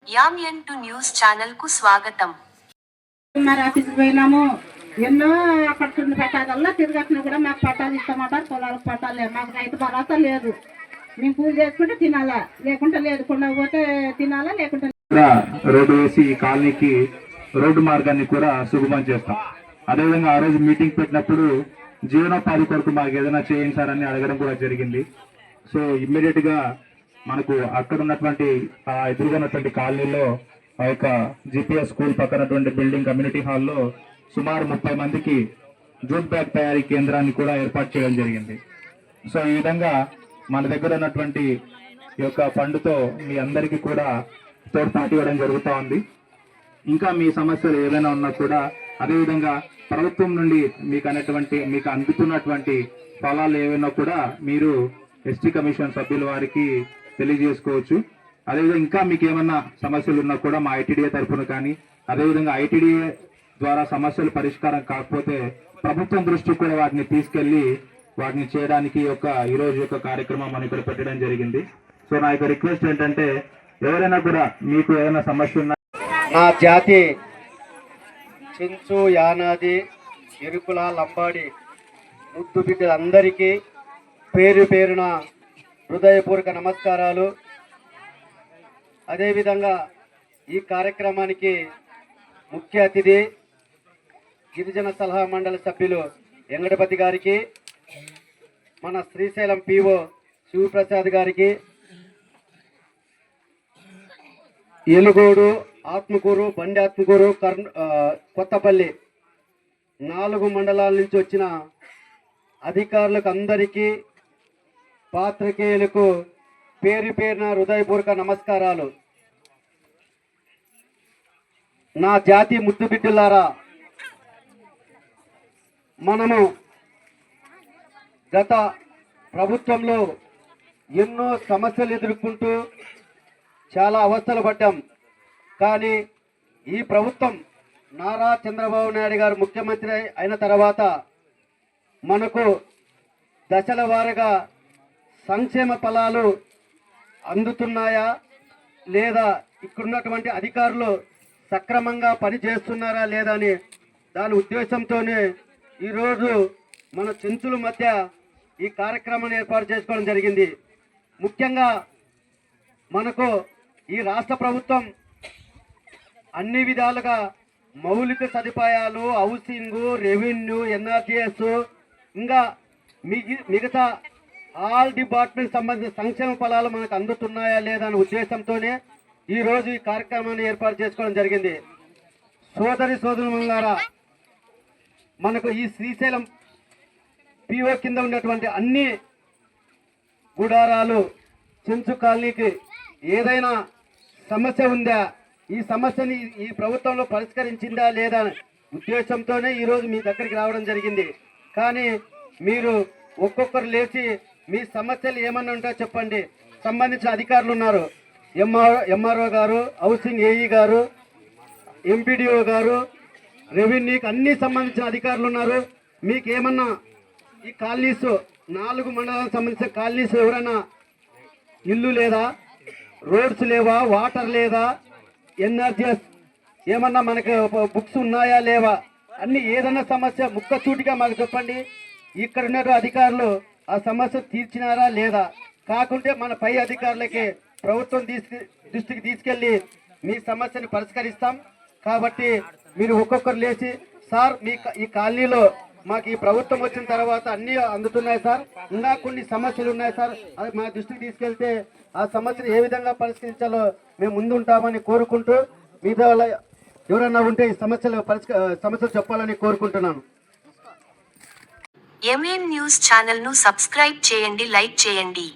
యామ్ఎన్2 news channel కు స్వాగతం. ఆఫీస్కి పోయినాము, ఎన్నో అక్కడ పెట్టాదల్లా తిరగచ్చినా కూడా మాకు పట్టాలు ఇస్తామంటారు. పొలాలకు పట్టాలు లేదు, మాకు రైతు భరోసా లేదు. మేము పూజ చేసుకుంటే తినాలా, లేకుంటే లేదు. కొండకపోతే తినాలా, లేకుంటే రోడ్డు వేసి ఈ కాలనీకి రోడ్డు మార్గాన్ని కూడా సుగమం చేస్తాం. అదేవిధంగా ఆ రోజు మీటింగ్ పెట్టినప్పుడు జీవనోపాధి కొరకు మాకు ఏదైనా చేయించారని అడగడం కూడా జరిగింది. సో ఇమ్మీడియట్ గా మనకు అక్కడ ఉన్నటువంటి ఎదురుగా ఉన్నటువంటి కాలనీలో ఆ యొక్క జిపిఎస్ స్కూల్ పక్కనటువంటి బిల్డింగ్ కమ్యూనిటీ హాల్లో సుమారు 30 మందికి జూట్ బ్యాగ్ తయారీ కేంద్రాన్ని కూడా ఏర్పాటు చేయడం జరిగింది. సో ఈ విధంగా మన దగ్గర ఉన్నటువంటి ఈ యొక్క ఫండ్తో మీ అందరికీ కూడా తోడ్పాటు ఇవ్వడం జరుగుతూ ఉంది. ఇంకా మీ సమస్యలు ఏదైనా ఉన్నా కూడా అదేవిధంగా ప్రభుత్వం నుండి మీకు అందుతున్నటువంటి ఫలాలు ఏవైనా కూడా మీరు ఎస్టీ కమిషన్ సభ్యుల వారికి తెలియజేసుకోవచ్చు. అదేవిధంగా ఇంకా మీకు ఏమన్నా సమస్యలు ఉన్నా కూడా మా ఐటీడీఏ తరఫున కానీ, అదేవిధంగా ఐటీడీఏ ద్వారా సమస్యలు పరిష్కారం కాకపోతే ప్రభుత్వం దృష్టికి కూడా వాటిని తీసుకెళ్లి వాటిని చేయడానికి ఈ రోజు యొక్క కార్యక్రమం మనం ఇక్కడ పెట్టడం జరిగింది. సో నా యొక్క రిక్వెస్ట్ ఏంటంటే ఎవరైనా కూడా మీకు ఏదైనా సమస్య ఉన్నా, నా జాతి చెంచు యానాది ఎరుకుల లంబాడి ముద్దు బిడ్డలందరికీ పేరు పేరున హృదయపూర్వక నమస్కారాలు. అదేవిధంగా ఈ కార్యక్రమానికి ముఖ్య అతిథి గిరిజన సలహా మండలి సభ్యులు వెంకటపతి గారికి, మన శ్రీశైలం పిఓ శివప్రసాద్ గారికి, ఎలుగోడు, ఆత్మకూరు, బండి ఆత్మకూరు, కొత్తపల్లి 4 మండలాల నుంచి వచ్చిన అధికారులకు అందరికీ, పాత్రికేయులకు పేరు పేరున హృదయపూర్వక నమస్కారాలు. నా జాతి ముద్దు బిడ్డలారా, మనము గత ప్రభుత్వంలో ఎన్నో సమస్యలు ఎదుర్కొంటూ చాలా అవస్థలు పడ్డాం. కానీ ఈ ప్రభుత్వం నారా చంద్రబాబు నాయుడు గారు ముఖ్యమంత్రి అయిన తర్వాత మనకు దశల వారీగా సంక్షేమ ఫలాలు అందుతున్నాయా లేదా, ఇక్కడున్నటువంటి అధికారులు సక్రమంగా పనిచేస్తున్నారా లేదా అని దాని ఉద్దేశంతోనే ఈరోజు మన చెంచుల మధ్య ఈ కార్యక్రమాన్ని ఏర్పాటు చేసుకోవడం జరిగింది. ముఖ్యంగా మనకు ఈ రాష్ట్ర ప్రభుత్వం అన్ని విధాలుగా మౌలిక సదుపాయాలు, హౌసింగు, రెవెన్యూ, ఎన్ఆర్జీఎస్, ఇంకా మిగతా ఆల్ డిపార్ట్మెంట్ సంబంధించిన సంక్షేమ ఫలాలు మనకు అందుతున్నాయా లేదా అనే ఉద్దేశంతోనే ఈరోజు ఈ కార్యక్రమాన్ని ఏర్పాటు చేసుకోవడం జరిగింది. సోదరులారా, మనకు ఈ శ్రీశైలం పిఓ కింద ఉన్నటువంటి అన్ని గుడారాలు, చెంచు కాలనీకి ఏదైనా సమస్య ఉందా, ఈ సమస్యని ఈ ప్రభుత్వంలో పరిష్కరించిందా లేదా అనే ఉద్దేశంతోనే ఈరోజు మీ దగ్గరికి రావడం జరిగింది. కానీ మీరు ఒక్కొక్కరు లేచి మీ సమస్యలు ఏమన్నా ఉంటాయో చెప్పండి. సంబంధించిన అధికారులు ఉన్నారు, ఎంఆర్ఓ గారు, హౌసింగ్ ఏఈ గారు, ఎంపీడీఓ గారు, రెవెన్యూకి అన్ని సంబంధించిన అధికారులు ఉన్నారు. మీకు ఏమన్నా ఈ కాలనీస్ 4 మండలాలకు సంబంధించిన కాలనీస్ ఎవరైనా ఇల్లు లేదా, రోడ్స్ లేవా, వాటర్ లేదా, ఎన్ఆర్జీఎస్ ఏమన్నా మనకు బుక్స్ ఉన్నాయా లేవా, అన్ని ఏదన్నా సమస్య ముక్కసూటిగా మాకు చెప్పండి. ఇక్కడ ఉన్న అధికారులు ఆ సమస్య తీర్చినారా లేదా, కాకుంటే మన పై అధికారులకి ప్రభుత్వం దృష్టికి తీసుకెళ్లి మీ సమస్యను పరిష్కరిస్తాం. కాబట్టి మీరు ఒక్కొక్కరు లేచి, సార్ ఈ కాలనీలో మాకు ఈ ప్రభుత్వం వచ్చిన తర్వాత అన్నీ అందుతున్నాయి సార్, ఇంకా కొన్ని సమస్యలు ఉన్నాయి సార్, అది మా దృష్టికి తీసుకెళ్తే ఆ సమస్యను ఏ విధంగా పరిష్కరించాలో మేము ముందుంటామని కోరుకుంటూ, మీద ఎవరన్నా ఉంటే ఈ సమస్యలు చెప్పాలని కోరుకుంటున్నాను. యామ్ఎన్ న్యూస్ ఛానల్ ను సబ్స్క్రైబ్ చేయండి, లైక్ చేయండి.